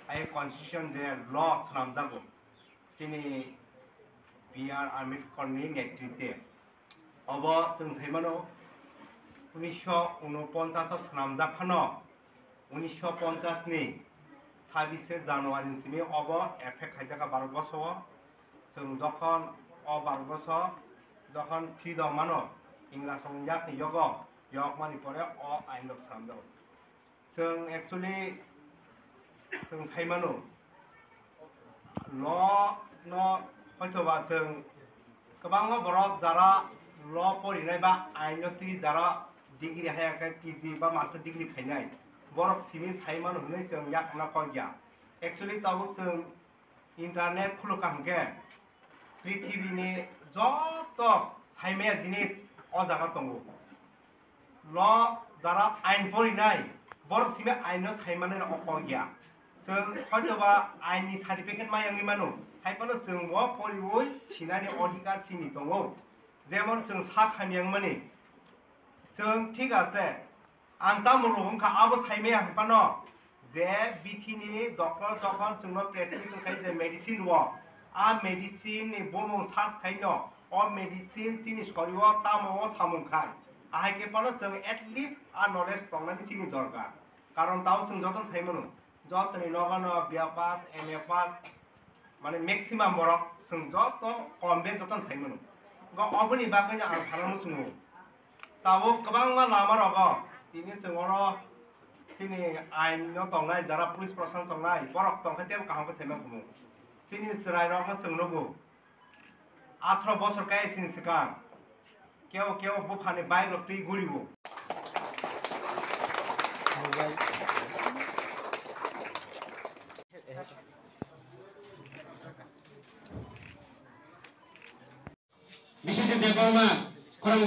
ai constitution je law sanamjago chini BR Ambedkar ni নেতৃত্বে অব जों साइमानो 1949 sanamjaphano 1950 ni 26 জানুয়ারি সিমি অব এফেক্ট খাইজাকা 12 বছর जों যখন অ 12 বছর যখন ফ্রিডম মানো इंराज संजाक नि yok mani pore o ain dok samjao जों एक्चुअली जों साइमानो ल হয়তোবা जों गोबां बरफ जारा ल पढ़िनाय बा आइनति जारा डिग्री हायाखै पिजि बा मास्टार डिग्री खायनाय बरफ सिनि साइमानो होनै जों याकना कयया एक्चुअली ताबो जों इंटरनेट खुलुका हंके पृथ्वीनि जत साइमाया जिनिस अ जागा दंगो ल जारा आइन पढ़िनाय बरफ सिमे आइनो साइमानो अकयया जों हयतोबा आइननि सार्टिफिकेट मायांगि मानो हाइपानो जों व पढ़िवै सिनानि अधिकार सिनि दंगो जेमन जों सा खामियांगमानि जों ठीक আছে आंता मरो हमखा आबो साइमाया हंपानो जे बिथिनि डक्टर जखन जोंनो प्रेसक्रिप्शन खाय जे मेडिसिन व आ मेडिसिन नि बोमो सार्च खायनो अ मेडिसिन सिनि शरीर तामो सामुखाय आहायके पानो जों एटलिस्ट आ नलेज दंनानि सिनि दरकार कारण ताव जों जतन साइमानो जतनि नगानो बिया पास एमए पास माने मैक्सिमाम बरक जों जत कमबे जतन साइमानो ग अबनि बागैनो आं सानानो सुङो ताबो गोबां लामा रग तिनि जोंरो सिनि आइन न तंनाय जारा पुलिस प्रशासन तंनाय बरक तंखाते काहंको साइमा खुमु सिनि सराय रग जोंनोबो 18 বছর কাय सिनि सिगां केव बुफानि bike रक्ति गुरिबो Bisa jadi apa kurang